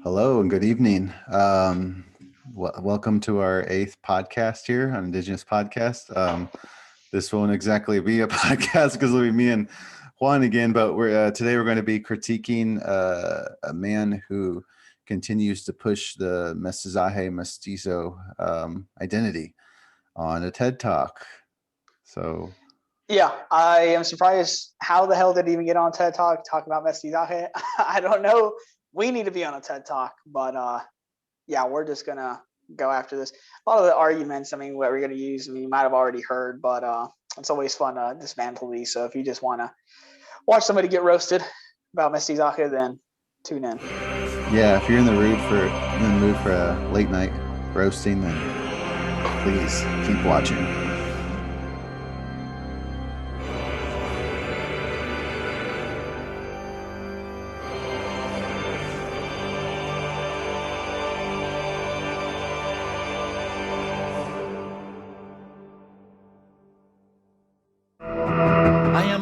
Hello and good evening. Welcome to our 8th podcast here on Indigenous Podcast. This won't exactly be a podcast because it'll be me and Juan again, but today we're going to be critiquing a man who continues to push the mestizaje mestizo identity on a TED Talk. So yeah, I am surprised. How the hell did he even get on TED Talk about mestizaje? I don't know. We need to be on a TED Talk, but yeah, we're just gonna go after this. A lot of the arguments, what we're gonna use, you might have already heard, but it's always fun to dismantle these. So if you just want to watch somebody get roasted about mestizaje, then tune in. yeah, if you're in the mood for a late night roasting, then please keep watching.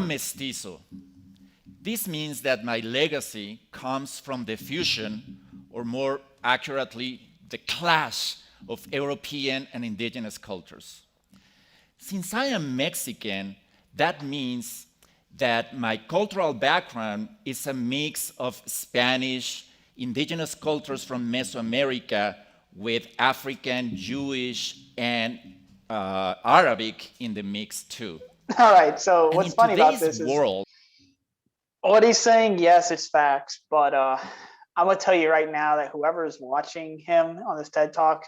Mestizo. This means that my legacy comes from the fusion, or more accurately, the clash of European and indigenous cultures. Since I am Mexican, that means that my cultural background is a mix of Spanish, indigenous cultures from Mesoamerica with African, Jewish, and Arabic in the mix too. All right, so what's funny about this is what he's saying, yes, it's facts, but I'm going to tell you right now that whoever is watching him on this TED Talk,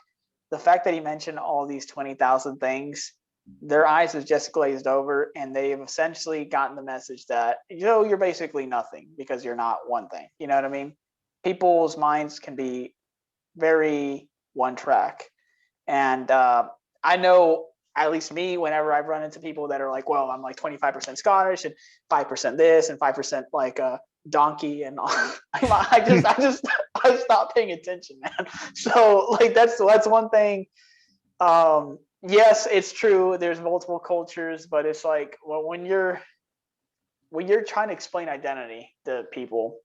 the fact that he mentioned all these 20,000 things, their eyes have just glazed over, and they've essentially gotten the message that, you're basically nothing because you're not one thing. You know what I mean? People's minds can be very one track. And I know, at least me, whenever I've run into people that are like, well, I'm like 25% Scottish and 5% this and 5% like a donkey and all. I stopped paying attention, man. So like that's one thing. Yes, it's true. There's multiple cultures, but it's like, well, when you're trying to explain identity to people,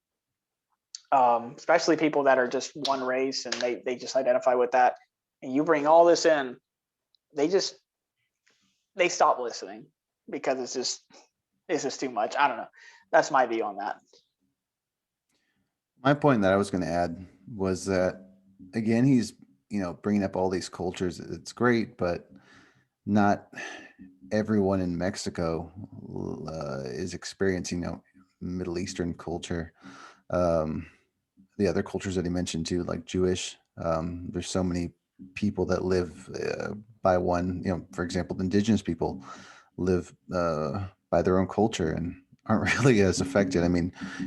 especially people that are just one race and they just identify with that, and you bring all this in, they stop listening because it's just too much. I don't know. That's my view on that. My point that I was going to add was that, again, he's, bringing up all these cultures. It's great, but not everyone in Mexico is experiencing, Middle Eastern culture. The other cultures that he mentioned too, like Jewish, there's so many people that live by one, for example, Indigenous people live by their own culture and aren't really as affected.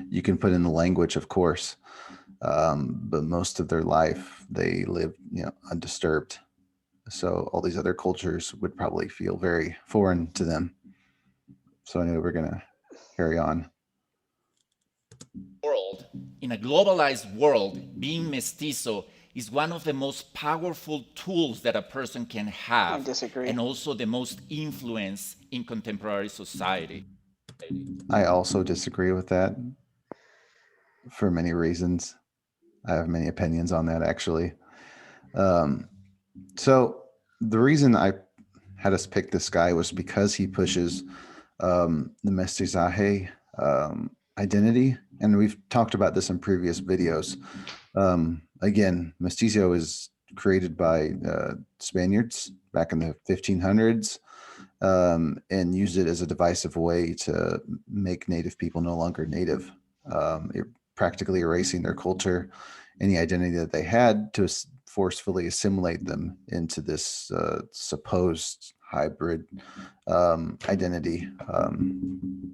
You can put in the language, of course, but most of their life they live, undisturbed. So all these other cultures would probably feel very foreign to them. So I know we're going to carry on. In a globalized world, being mestizo is one of the most powerful tools that a person can have. I disagree. And also the most influence in contemporary society. I also disagree with that for many reasons. I have many opinions on that, actually. So the reason I had us pick this guy was because he pushes the mestizaje identity. And we've talked about this in previous videos. Again, mestizo is created by Spaniards back in the 1500s and used it as a divisive way to make Native people no longer Native, practically erasing their culture, any identity that they had, to forcefully assimilate them into this supposed hybrid identity,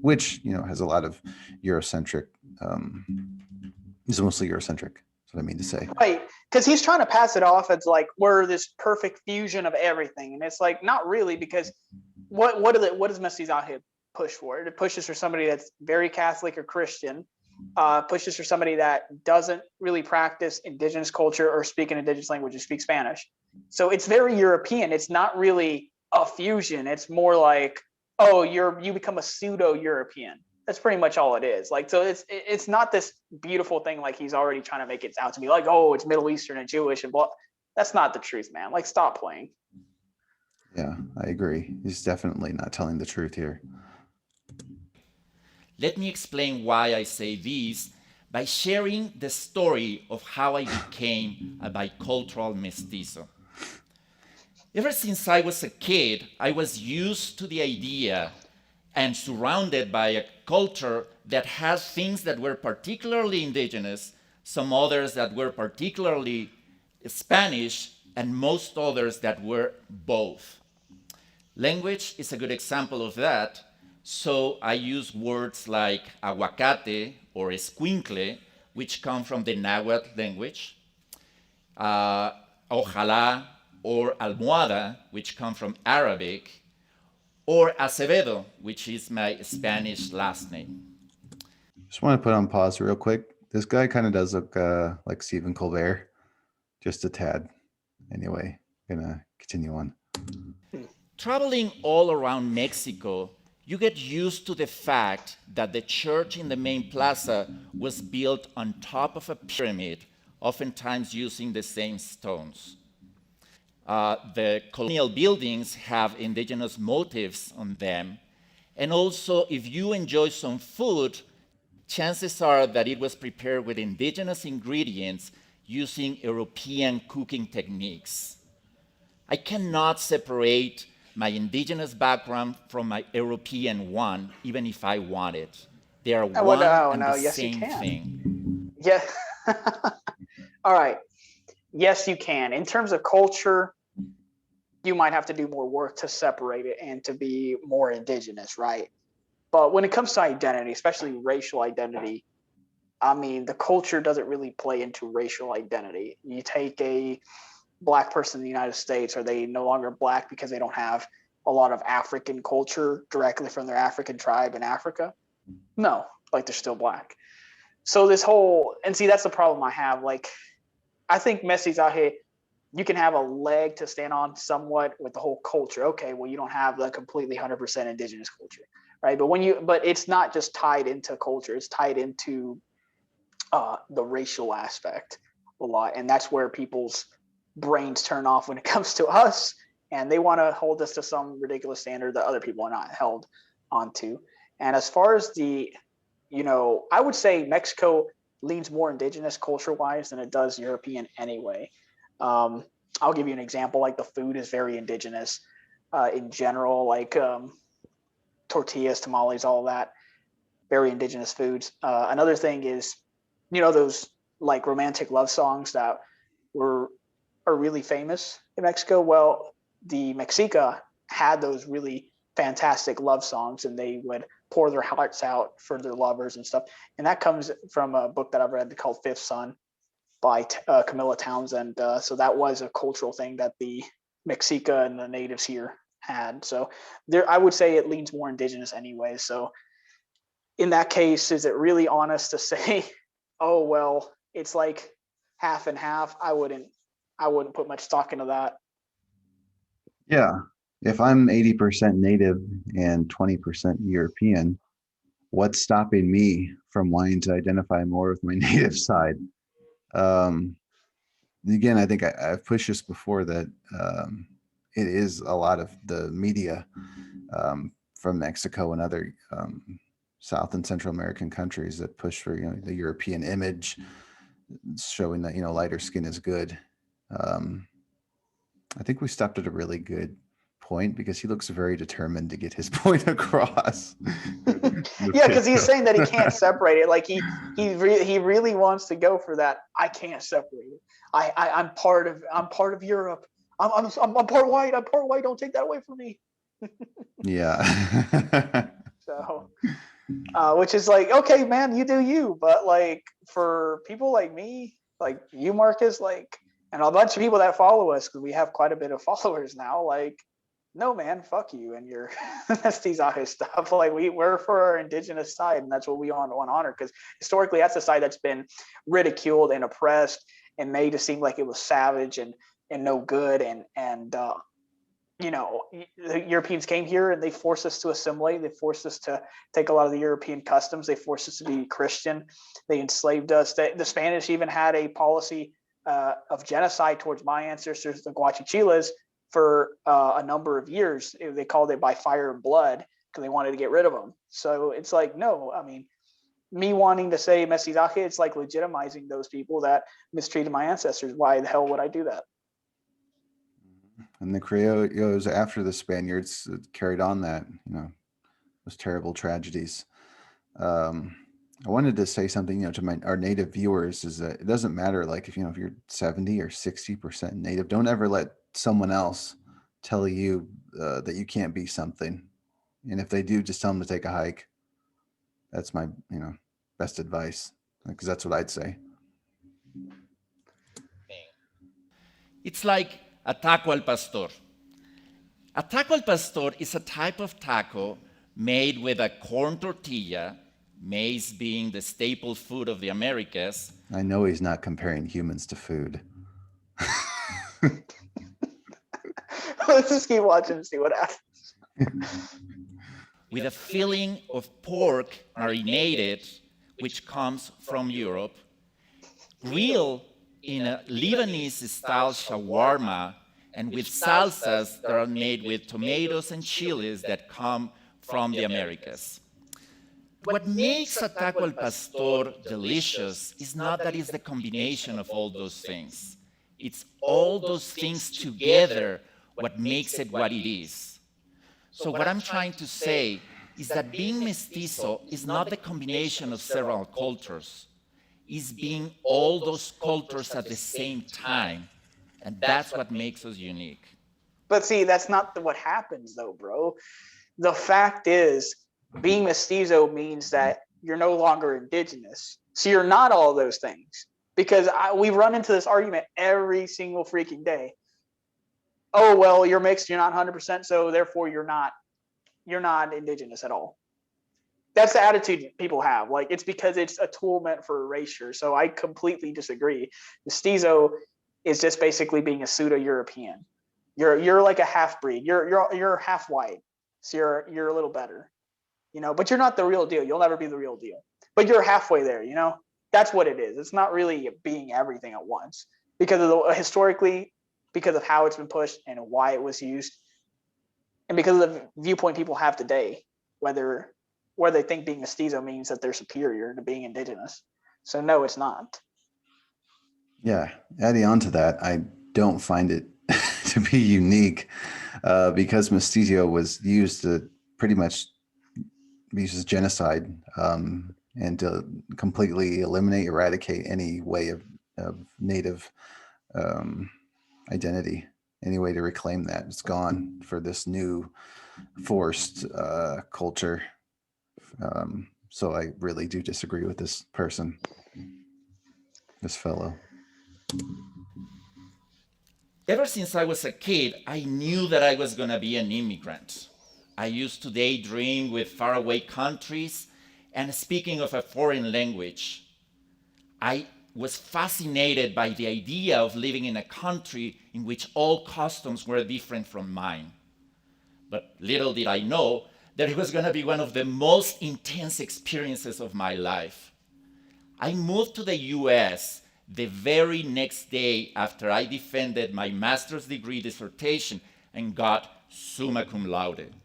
which has a lot of Eurocentric. Is mostly Eurocentric. That's what I mean to say. Right, because he's trying to pass it off as like we're this perfect fusion of everything, and it's like not really, because what does mestizaje push for? It pushes for somebody that's very Catholic or Christian, pushes for somebody that doesn't really practice indigenous culture or speak an indigenous language or speak Spanish. So it's very European. It's not really a fusion. It's more like, oh, you become a pseudo-European. That's pretty much all it is. Like, so it's not this beautiful thing like he's already trying to make it out to be like, oh, it's Middle Eastern and Jewish and blah. That's not the truth, man. Like, stop playing. Yeah, I agree. He's definitely not telling the truth here. Let me explain why I say this by sharing the story of how I became a bicultural mestizo. Ever since I was a kid, I was used to the idea and surrounded by a culture that has things that were particularly indigenous, some others that were particularly Spanish, and most others that were both. Language is a good example of that, so I use words like aguacate or escuincle, which come from the Nahuatl language, ojalá or almohada, which come from Arabic, or Acevedo, which is my Spanish last name. Just want to put on pause real quick. This guy kind of does look like Stephen Colbert, just a tad. Anyway, gonna continue on. Traveling all around Mexico, you get used to the fact that the church in the main plaza was built on top of a pyramid, oftentimes using the same stones. The colonial buildings have indigenous motifs on them. And also, if you enjoy some food, chances are that it was prepared with indigenous ingredients using European cooking techniques. I cannot separate my indigenous background from my European one, even if I wanted. They are one and the same thing. Yeah. All right. Yes, you can. In terms of culture, you might have to do more work to separate it and to be more indigenous, right? But when it comes to identity, especially racial identity, I mean, the culture doesn't really play into racial identity. You take a Black person in the United States, are they no longer Black because they don't have a lot of African culture directly from their African tribe in Africa? No, like they're still Black. So this whole, and see, that's the problem I have. Like, I think mestizaje, you can have a leg to stand on somewhat with the whole culture. Okay, well, you don't have the completely 100% indigenous culture, right? But it's not just tied into culture; it's tied into the racial aspect a lot, and that's where people's brains turn off when it comes to us, and they want to hold us to some ridiculous standard that other people are not held onto. And as far as I would say Mexico leans more indigenous culture-wise than it does European anyway. I'll give you an example. Like, the food is very indigenous in general, like tortillas, tamales, all that, very indigenous foods. Another thing is, those like romantic love songs that are really famous in Mexico. Well, the Mexica had those really fantastic love songs, and they would pour their hearts out for their lovers and stuff. And that comes from a book that I've read called Fifth Son by Camilla Townsend. So that was a cultural thing that the Mexica and the natives here had. So I would say it leans more indigenous anyway. So in that case, is it really honest to say, oh, well, it's like half and half? I wouldn't put much stock into that. Yeah. If I'm 80% native and 20% European, what's stopping me from wanting to identify more with my native side? Again, I think I've pushed this before that it is a lot of the media from Mexico and other South and Central American countries that push for the European image, showing that lighter skin is good. I think we stopped at a really good point because he looks very determined to get his point across. Yeah, because he's saying that he can't separate it. Like he really wants to go for that. I can't separate it. I'm part of Europe. I'm part white. I'm part white. Don't take that away from me. Yeah. So, which is like, okay, man, you do you. But like, for people like me, like you, Marcus, like, and a bunch of people that follow us, because we have quite a bit of followers now, like, no, man, fuck you and your mestizaje stuff. Like, we're for our indigenous side, and that's what we want to honor, because historically that's the side that's been ridiculed and oppressed and made to seem like it was savage and no good. And the Europeans came here and they forced us to assimilate. They forced us to take a lot of the European customs. They forced us to be Christian. They enslaved us. The Spanish even had a policy of genocide towards my ancestors, the Guachichiles, for a number of years. They called it by fire and blood because they wanted to get rid of them. So it's like, no, I mean, me wanting to say mestizaje, it's like legitimizing those people that mistreated my ancestors. Why the hell would I do that? And the Criollos after the Spaniards carried on that, those terrible tragedies. I wanted to say something, to our native viewers, is that it doesn't matter, like if you're 70 or 60% native, don't ever let someone else tell you that you can't be something. And if they do, just tell them to take a hike. That's my, best advice, because that's what I'd say. It's like a taco al pastor. A taco al pastor is a type of taco made with a corn tortilla, maize being the staple food of the Americas. I know he's not comparing humans to food. Let's just keep watching and see what happens. With a filling of pork marinated, which comes from Europe, grilled in a Lebanese-style shawarma, and with salsas that are made with tomatoes and chilies that come from the Americas. What makes a taco al pastor delicious is not that it's the combination of all those things. It's all those things together what makes it what it is. So what I'm trying to say is that being mestizo is not the combination of several cultures. Is being all those cultures at the same time. And that's what makes us unique. But see, that's not what happens though, bro. The fact is, being mestizo means that you're no longer indigenous. So you're not all those things. Because we run into this argument every single freaking day. Oh, well, you're mixed, you're not 100%, so therefore you're not indigenous at all. That's the attitude people have. Like, it's because it's a tool meant for erasure. So I completely disagree. Mestizo is just basically being a pseudo-European. You're like a half breed. You're half white. So you're a little better, but you're not the real deal. You'll never be the real deal. But you're halfway there, That's what it is. It's not really being everything at once. Because of historically, because of how it's been pushed and why it was used. And because of the viewpoint people have today, where they think being mestizo means that they're superior to being indigenous. So no, it's not. Yeah, adding on to that, I don't find it to be unique because mestizo was used to pretty much use as genocide and to completely eradicate any way of native identity, any way to reclaim that. It's gone for this new forced culture. So I really do disagree with this person, this fellow. Ever since I was a kid, I knew that I was going to be an immigrant. I used to daydream with faraway countries and speaking of a foreign language. I was fascinated by the idea of living in a country in which all customs were different from mine. But little did I know that it was going to be one of the most intense experiences of my life. I moved to the US the very next day after I defended my master's degree dissertation and got summa cum laude.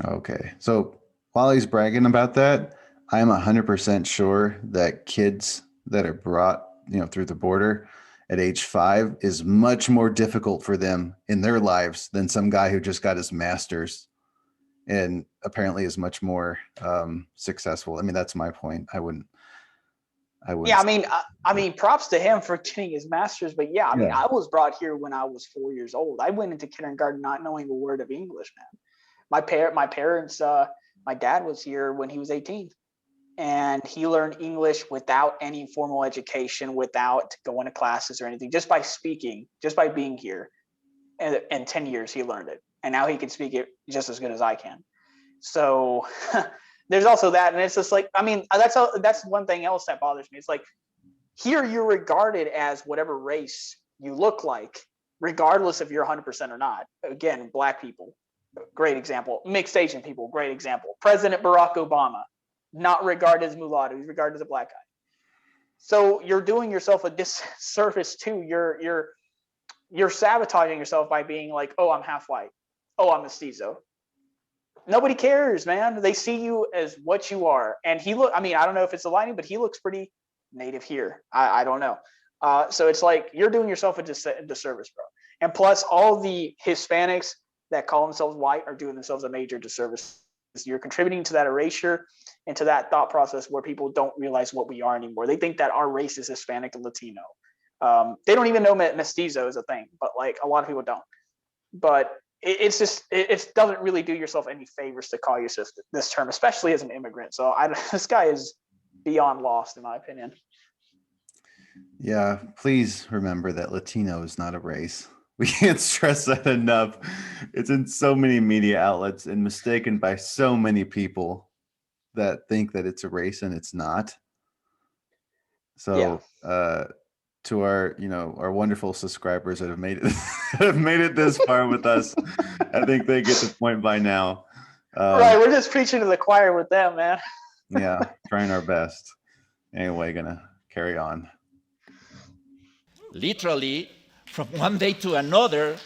Okay, so while he's bragging about that, I'm 100% sure that kids that are brought, through the border at age 5 is much more difficult for them in their lives than some guy who just got his master's and apparently is much more successful. I mean, that's my point. I wouldn't. Yeah, I mean, props to him for getting his master's. But yeah, I was brought here when I was 4 years old. I went into kindergarten not knowing a word of English, man. My parents, my dad was here when he was 18, and he learned English without any formal education, without going to classes or anything, just by speaking, just by being here. And in 10 years, he learned it, and now he can speak it just as good as I can. So. There's also that, and it's just like, that's one thing else that bothers me. It's like, here you're regarded as whatever race you look like, regardless if you're 100% or not. Again, Black people, great example. Mixed Asian people, great example. President Barack Obama, not regarded as mulatto, he's regarded as a Black guy. So you're doing yourself a disservice too. You're sabotaging yourself by being like, oh, I'm half white. Oh, I'm mestizo. Nobody cares, man. They see you as what you are. And I don't know if it's the lighting, but he looks pretty native here. I don't know. So it's like, you're doing yourself a disservice, bro. And plus, all the Hispanics that call themselves white are doing themselves a major disservice. You're contributing to that erasure and to that thought process where people don't realize what we are anymore. They think that our race is Hispanic and Latino. They don't even know mestizo is a thing, but like a lot of people don't. But it doesn't really do yourself any favors to call yourself this term, especially as an immigrant. So this guy is beyond lost, in my opinion. Yeah, please remember that Latino is not a race. We can't stress that enough. It's in so many media outlets and mistaken by so many people that think that it's a race and it's not. So to our wonderful subscribers that have made it this far with us, I think they get the point by now. Right, we're just preaching to the choir with them, man. Yeah, trying our best. Anyway, gonna carry on. Literally, from one day to another,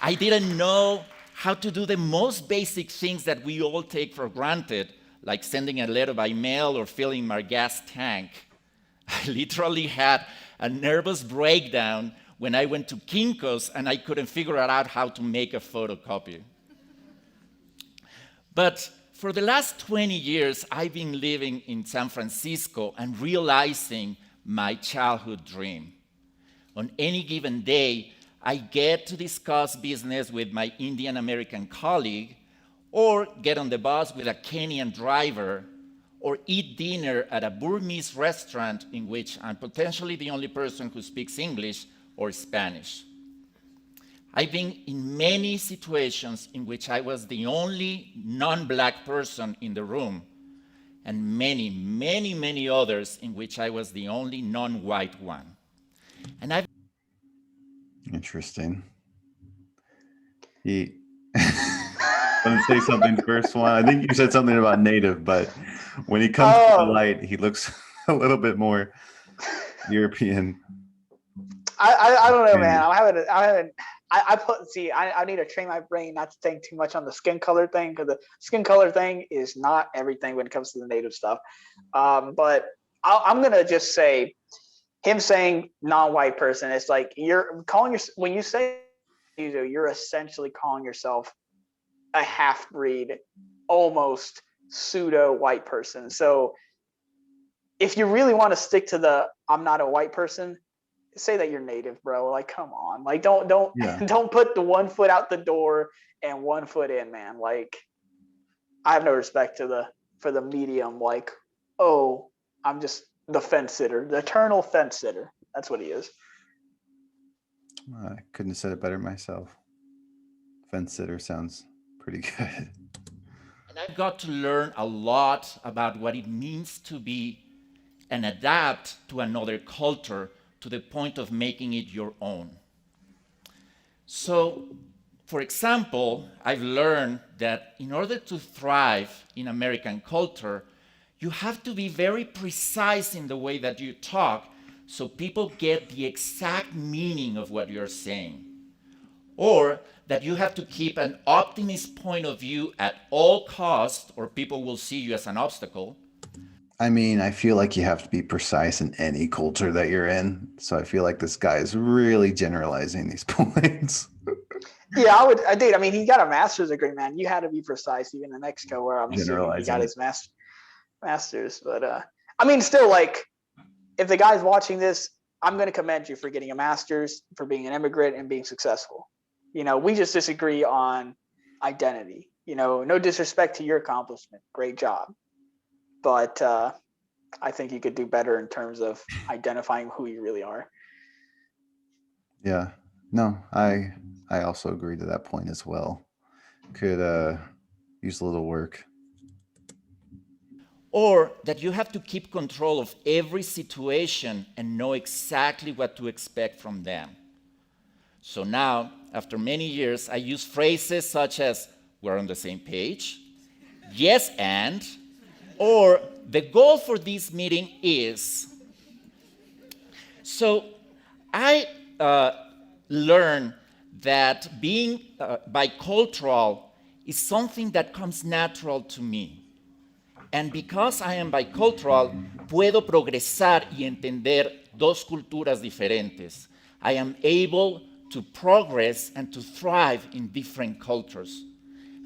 I didn't know how to do the most basic things that we all take for granted, like sending a letter by mail or filling my gas tank. I literally had a nervous breakdown when I went to Kinko's and I couldn't figure out how to make a photocopy. But for the last 20 years, I've been living in San Francisco and realizing my childhood dream. On any given day, I get to discuss business with my Indian American colleague, or get on the bus with a Kenyan driver, or eat dinner at a Burmese restaurant in which I'm potentially the only person who speaks English or Spanish. I've been in many situations in which I was the only non-Black person in the room, and many, many, many others in which I was the only non-white one. And I've Interesting. Let me say something first one. I think you said something about native, but when he comes to the light, he looks a little bit more European. I don't know, man. I need to train my brain not to think too much on the skin color thing, because the skin color thing is not everything when it comes to the native stuff. But I'm gonna just say, him saying non-white person, it's like when you say you're essentially calling yourself a half-breed, almost pseudo-white person. So if you really want to stick to I'm not a white person, say that you're native, bro. Like, come on. Like, don't put the one foot out the door and one foot in, man. Like, I have no respect for the medium. Like, oh, I'm just the fence sitter, the eternal fence sitter. That's what he is. I couldn't have said it better myself. Fence sitter sounds pretty good. And I've got to learn a lot about what it means to be and adapt to another culture to the point of making it your own. So, for example, I've learned that in order to thrive in American culture, you have to be very precise in the way that you talk so people get the exact meaning of what you're saying. Or that you have to keep an optimist point of view at all costs, or people will see you as an obstacle. I mean, I feel like you have to be precise in any culture that you're in. So I feel like this guy is really generalizing these points. Yeah, I did. I mean, he got a master's degree, man. You had to be precise, even in Mexico, where I'm assuming he got his master's. But I mean, still, like, if the guy's watching this, I'm going to commend you for getting a master's, for being an immigrant and being successful. You know, we just disagree on identity. You know, no disrespect to your accomplishment. Great job. But I think you could do better in terms of identifying who you really are. Yeah. No, I also agree to that point as well. Could use a little work. Or that you have to keep control of every situation and know exactly what to expect from them. So now, after many years, I use phrases such as, we're on the same page, yes and, or the goal for this meeting is. So I learned that being bicultural is something that comes natural to me. And because I am bicultural, puedo progresar y entender dos culturas diferentes. I am able to progress and to thrive in different cultures.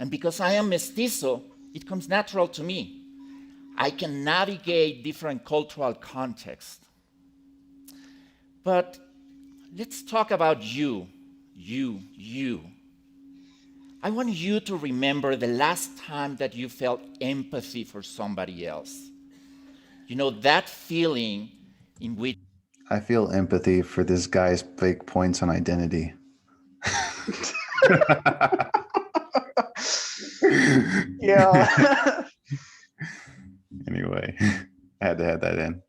And because I am mestizo, it comes natural to me. I can navigate different cultural contexts. But let's talk about you. I want you to remember the last time that you felt empathy for somebody else. You know, that feeling in which... I feel empathy for this guy's fake points on identity. Yeah. Anyway, I had to add that in.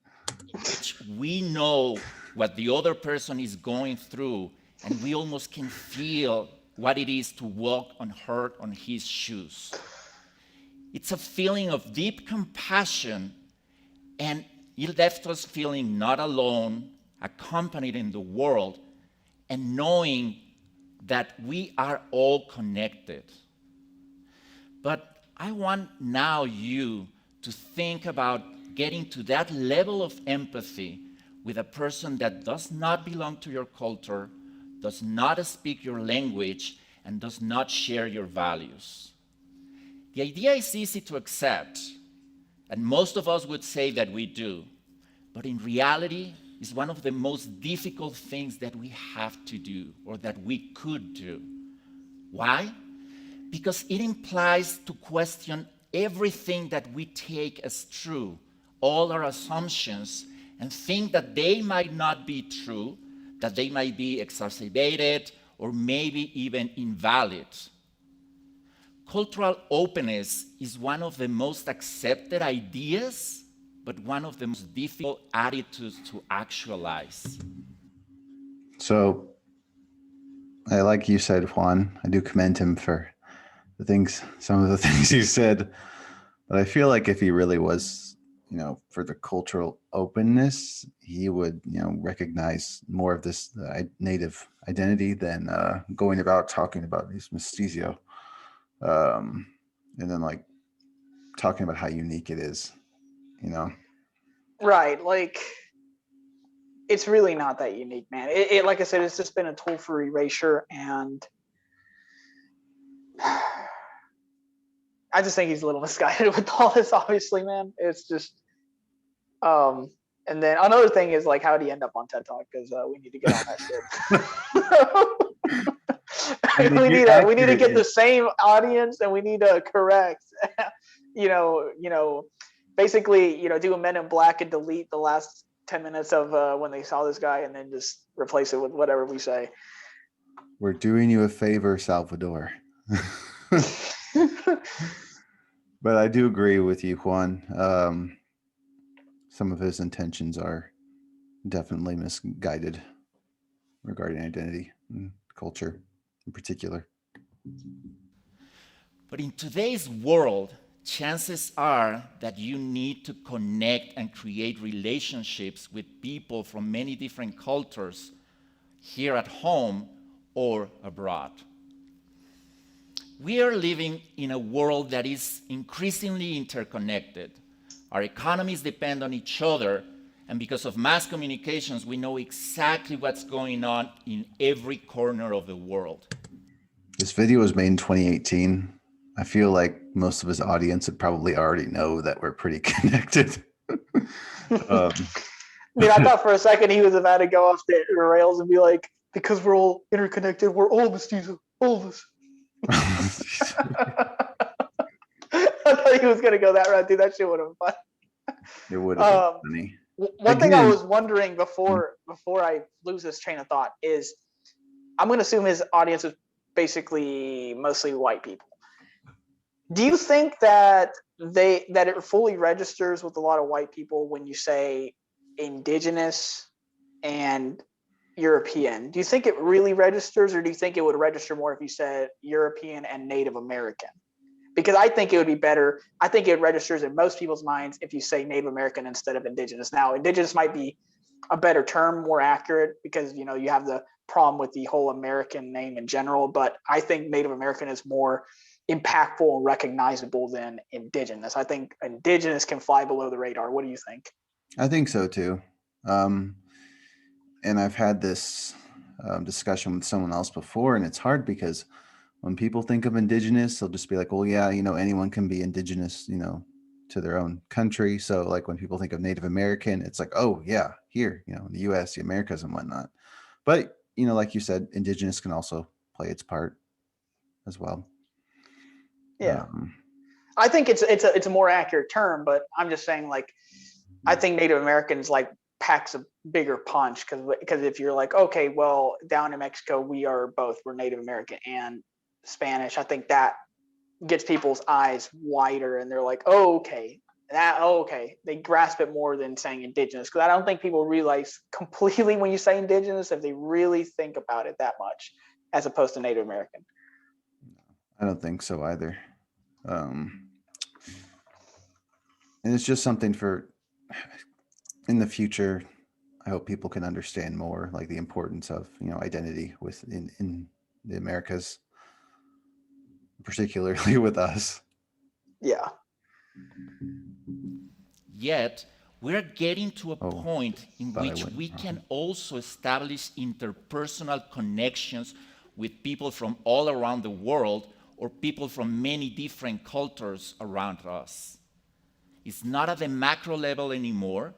We know what the other person is going through, and we almost can feel what it is to walk on her, on his shoes. It's a feeling of deep compassion, and it left us feeling not alone, accompanied in the world, and knowing that we are all connected. But I want now you to think about getting to that level of empathy with a person that does not belong to your culture, does not speak your language, and does not share your values. The idea is easy to accept, and most of us would say that we do, but in reality, it's one of the most difficult things that we have to do, or that we could do. Why? Because it implies to question everything that we take as true, all our assumptions, and think that they might not be true, that they might be exacerbated, or maybe even invalid. Cultural openness is one of the most accepted ideas, but one of the most difficult attitudes to actualize. So, like you said, Juan, I do commend him for some of the things he said, but I feel like if he really was, for the cultural openness, he would, recognize more of this native identity than going about talking about these mestizo, and then like talking about how unique it is, Right, like it's really not that unique, man. It like I said, it's just been a tool for erasure, and I just think he's a little misguided with all this, obviously, man. It's just and then another thing is like, how did he end up on TED Talk? Because we need to get on that shit. we need to get the same audience, and we need to correct basically do a Men in Black and delete the last 10 minutes of when they saw this guy, and then just replace it with whatever we say. We're doing you a favor, Salvador. But I do agree with you, Juan. Some of his intentions are definitely misguided regarding identity and culture in particular. But in today's world, chances are that you need to connect and create relationships with people from many different cultures here at home or abroad. We are living in a world that is increasingly interconnected. Our economies depend on each other, and because of mass communications, we know exactly what's going on in every corner of the world. This video was made in 2018. I feel like most of his audience would probably already know that we're pretty connected. Dude, I thought for a second he was about to go off the rails and be like, because we're all interconnected, we're all mestizo, all of us. I thought he was going to go that route, dude. That shit would have been fun. It would have been funny. One thing I was wondering before I lose this train of thought is, I'm going to assume his audience is basically mostly white people. Do you think that it fully registers with a lot of white people when you say Indigenous and European. Do you think it really registers, or do you think it would register more if you said European and Native American? Because I think it would be better. I think it registers in most people's minds if you say Native American instead of Indigenous. Now, Indigenous might be a better term, more accurate, because you have the problem with the whole American name in general. But I think Native American is more impactful and recognizable than Indigenous. I think Indigenous can fly below the radar. What do you think? I think so too. And I've had this discussion with someone else before, and it's hard because when people think of Indigenous, they'll just be like, well, yeah, anyone can be Indigenous, to their own country. So like when people think of Native American, it's like, oh yeah, here, in the US, the Americas and whatnot. But, like you said, Indigenous can also play its part as well. Yeah. I think it's a more accurate term, but I'm just saying, like, I think Native Americans packs a bigger punch because if you're like, okay, well, down in Mexico, we're Native American and Spanish. I think that gets people's eyes wider, and they're like, oh, okay, they grasp it more than saying Indigenous, because I don't think people realize completely when you say Indigenous if they really think about it that much, as opposed to Native American. I don't think so either. And it's just something for in the future. I hope people can understand more, like the importance of identity in the Americas, particularly with us. Yeah. Yet we're getting to a point in which we can also establish interpersonal connections with people from all around the world, or people from many different cultures around us. It's not at the macro level anymore.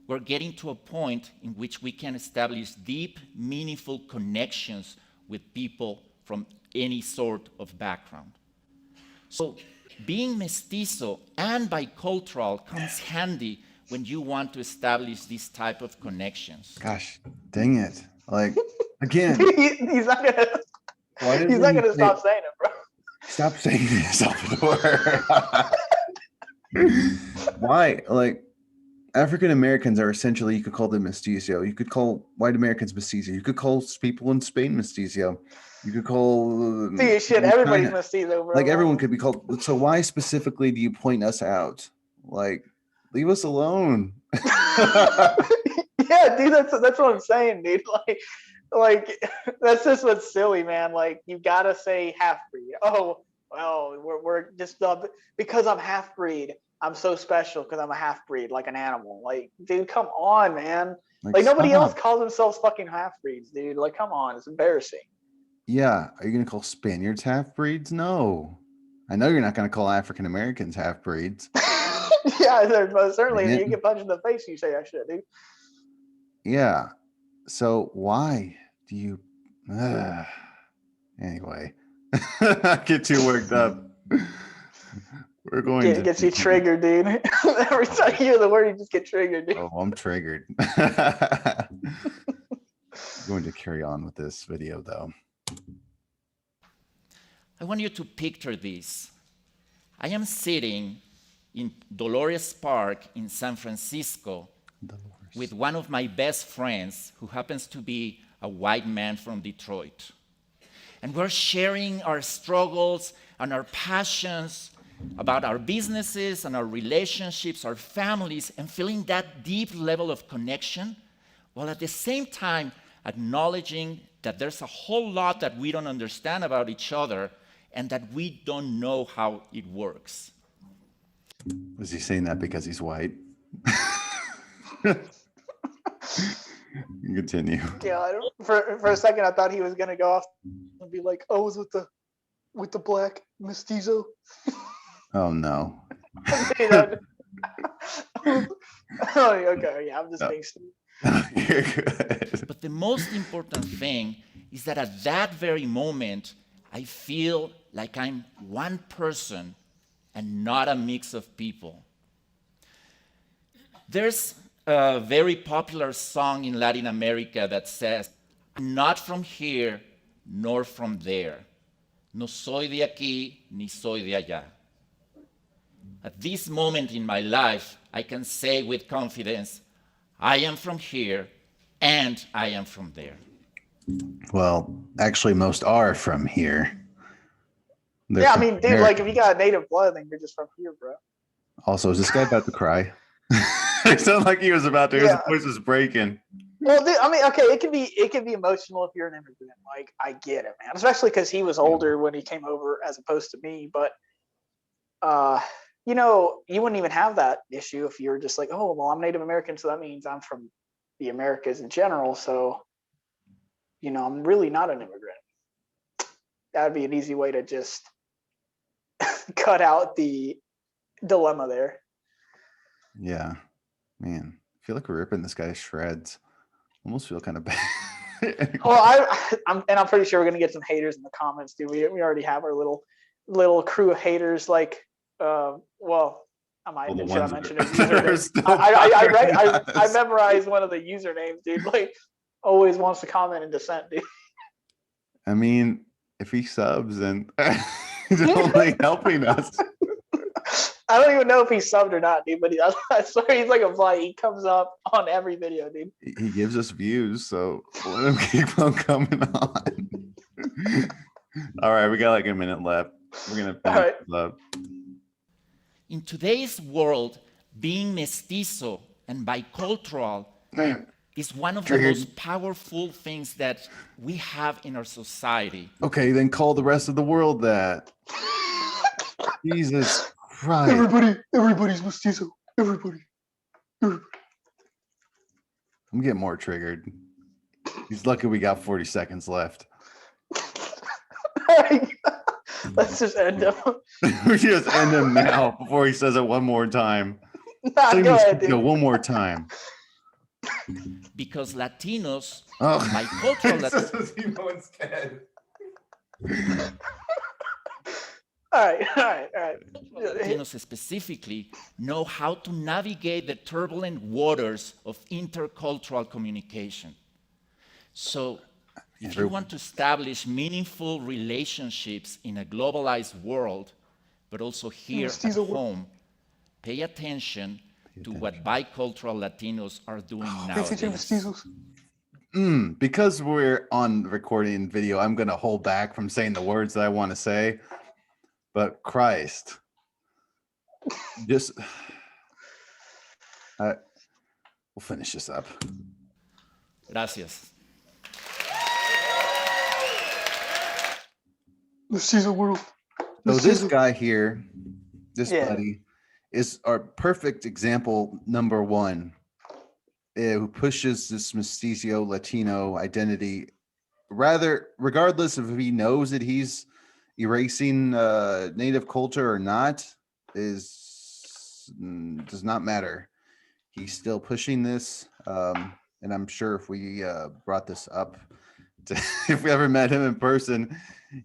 We're getting to a point in which we can establish deep, meaningful connections with people from any sort of background. So being mestizo and bicultural comes handy when you want to establish these type of connections. Gosh, dang it. Like, again. He's not gonna stop saying it, bro. Stop saying it, Salvador. Why? Like, African Americans are essentially, you could call them mestizo. You could call white Americans mestizo. You could call people in Spain mestizo. You could call everybody's mestizo, bro. Like, everyone could be called. So why specifically do you point us out? Like, leave us alone. Yeah, dude, that's what I'm saying, dude. Like that's just what's silly, man. Like, you gotta say half breed. Oh, well, we're just because I'm half breed, I'm so special because I'm a half breed, like an animal. Like, dude, come on, man. Like nobody else calls themselves fucking half breeds, dude. Like, come on, it's embarrassing. Yeah, are you gonna call Spaniards half breeds? No, I know you're not gonna call African Americans half breeds. Yeah, certainly. You get punched in the face, you say that shit, dude. Yeah. So why do you? Anyway, I get too worked up. We're going to gets you triggered, dude. Every time you hear the word, you just get triggered, dude. Oh, I'm triggered. Going to carry on with this video, though. I want you to picture this. I am sitting in Dolores Park in San Francisco with one of my best friends, who happens to be a white man from Detroit. And we're sharing our struggles and our passions about our businesses and our relationships, our families, and feeling that deep level of connection, while at the same time acknowledging that there's a whole lot that we don't understand about each other and that we don't know how it works. Was he saying that because he's white? Continue. Yeah, for a second I thought he was gonna go off and be like, "Oh, I was with the black mestizo." Oh no. Okay, yeah, I'm just being stupid. You're good. But the most important thing is that at that very moment, I feel like I'm one person and not a mix of people. There's a very popular song in Latin America that says, "I'm not from here, nor from there. No soy de aquí, ni soy de allá." At this moment in my life, I can say with confidence, I am from here and I am from there. Well, actually, most are from here. Yeah, I mean, dude, like if you got native blood, then you're just from here, bro. Also, is this guy about to cry? It sounded like he was about to. His voice was breaking. Well, dude, I mean, okay, it can be emotional if you're an immigrant. Like, I get it, man. Especially because he was older when he came over, as opposed to me. But, you know, you wouldn't even have that issue if you were just like, oh, well, I'm Native American, so that means I'm from the Americas in general. So, you know, I'm really not an immigrant. That'd be an easy way to just cut out the dilemma there. Yeah, man, I feel like we're ripping this guy to shreds. Almost feel kind of bad. Well, I'm pretty sure we're gonna get some haters in the comments, dude. We already have our little crew of haters. Like, well, I might should I mention his username? I memorized one of the usernames, dude. Like, always wants to comment in dissent, dude. I mean, if he subs, then he's only helping us. I don't even know if he's subbed or not, dude, but I swear he's like a fly. He comes up on every video, dude. He gives us views, so let him keep on coming on. All right, we got like a minute left. We're gonna finish this up. In today's world, being mestizo and bicultural is one of the most powerful things that we have in our society. Okay, then call the rest of the world that. Jesus Christ. Everybody's mestizo. Everybody. I'm getting more triggered. He's lucky we got 40 seconds left. Let's just end him. We just end him now before he says it one more time. Nah, go ahead, dude. One more time. Because Latinos, bicultural Latinos. All right. Latinos specifically know how to navigate the turbulent waters of intercultural communication. So if you want to establish meaningful relationships in a globalized world, but also here at home, pay attention to what bicultural Latinos are doing nowadays. Because we're on recording video, I'm going to hold back from saying the words that I want to say. But Christ, just we'll finish this up. Gracias. Mestizo world. So this guy here, this buddy, is our perfect example number one, who pushes this mestizo Latino identity, regardless of if he knows that he's erasing native culture or not, does not matter. He's still pushing this, and I'm sure if we brought this up, if we ever met him in person,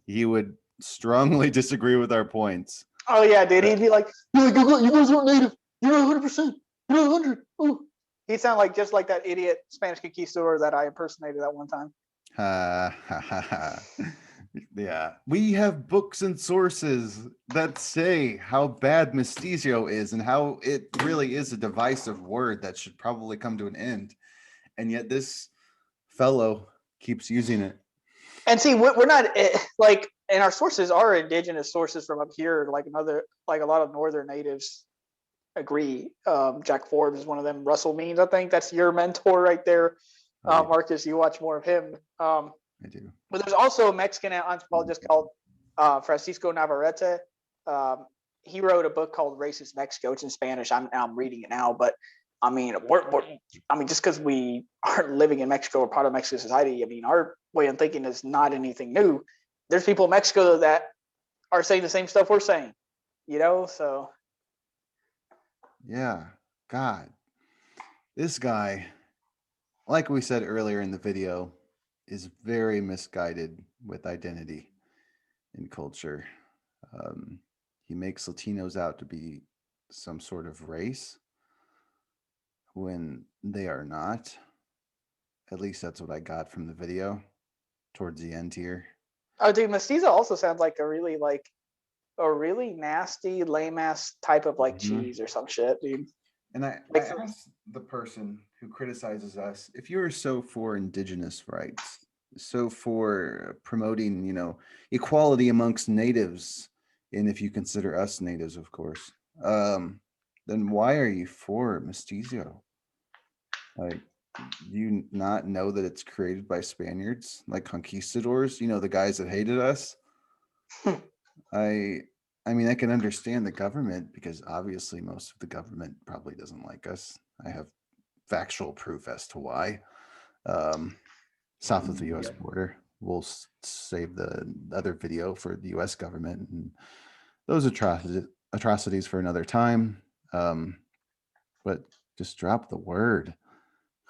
he would strongly disagree with our points. Oh yeah, dude. He'd be like, you guys aren't native. You're not 100%. You're not 100. Oh. He'd sound like just like that idiot Spanish conquistador that I impersonated that one time. Yeah, we have books and sources that say how bad mestizo is and how it really is a divisive word that should probably come to an end. And yet this fellow keeps using it. And see, we're not like, and our sources are indigenous sources from up here, like a lot of northern natives agree. Jack Forbes is one of them. Russell Means, I think that's your mentor right there. Marcus, you watch more of him. I do. But there's also a Mexican anthropologist called Francisco Navarrete. He wrote a book called Racist Mexico. It's in Spanish. I'm reading it now, but I mean, just because we aren't living in Mexico or part of Mexican society, I mean, our way of thinking is not anything new. There's people in Mexico that are saying the same stuff we're saying, you know, so. Yeah, God, this guy, like we said earlier in the video, is very misguided with identity and culture. He makes Latinos out to be some sort of race when they are not. At least that's what I got from the video towards the end here. Oh, dude, mestizo also sounds like a really nasty, lame ass type of like cheese or some shit, dude. And I asked the person who criticizes us, if you are so for indigenous rights, So for promoting, equality amongst natives, and if you consider us natives, of course, then why are you for Mestizo? Like, do you not know that it's created by Spaniards, like conquistadors? The guys that hated us. I, I mean, I can understand the government because obviously most of the government probably doesn't like us. I have factual proof as to why. Um, South of the U.S. border. We'll save the other video for the U.S. government and those atrocities for another time. But just drop the word.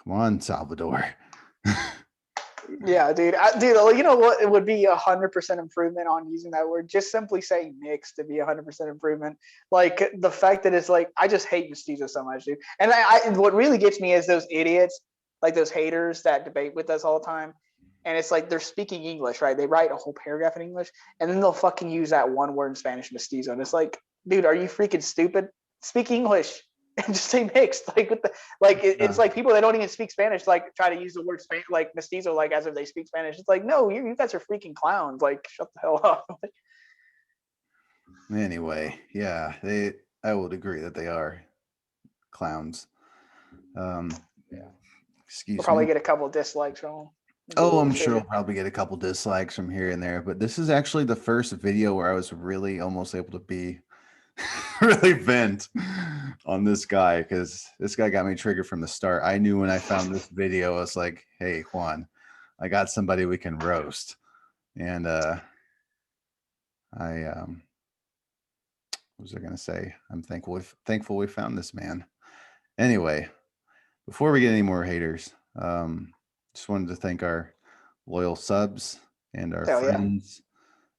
Come on, Salvador. Yeah, dude. Dude, you know what? It would be 100% improvement on using that word. Just simply saying mixed to be 100% improvement. Like the fact that it's like, I just hate mestizo so much, dude. And what really gets me is those idiots, like those haters that debate with us all the time. And it's like they're speaking English, right? They write a whole paragraph in English, and then they'll fucking use that one word in Spanish, mestizo. And it's like, dude, are you freaking stupid? Speak English and just say mixed. Like what the it's like people that don't even speak Spanish like try to use the word like mestizo like as if they speak Spanish. It's like, no, you guys are freaking clowns. Like shut the hell up. Anyway, yeah, I would agree that they are clowns. Yeah. Excuse We'll probably me. get a couple of dislikes from them. Oh, I'm sure we'll probably get a couple dislikes from here and there, but this is actually the first video where I was really almost able to be really vent on this guy because this guy got me triggered from the start. I knew when I found this video, I was like, hey, Juan, I got somebody we can roast. And what was I gonna say? I'm thankful we found this man. Anyway, before we get any more haters, just wanted to thank our loyal subs and our friends,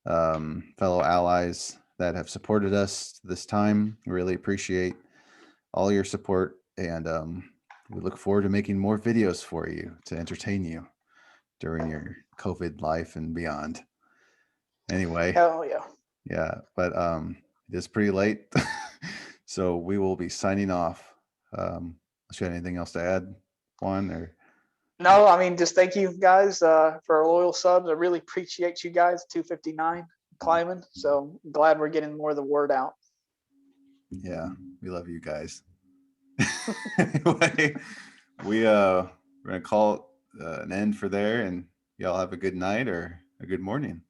fellow allies that have supported us this time. We really appreciate all your support, and we look forward to making more videos for you to entertain you during your COVID life and beyond. Anyway, hell yeah. Yeah, but it is pretty late, so we will be signing off. Unless you had anything else to add, Juan? Or No, I mean just thank you guys for our loyal subs. I really appreciate you guys. 259 climbing. So I'm glad we're getting more of the word out. Yeah, we love you guys. Anyway, we're gonna call it an end for there, and y'all have a good night or a good morning.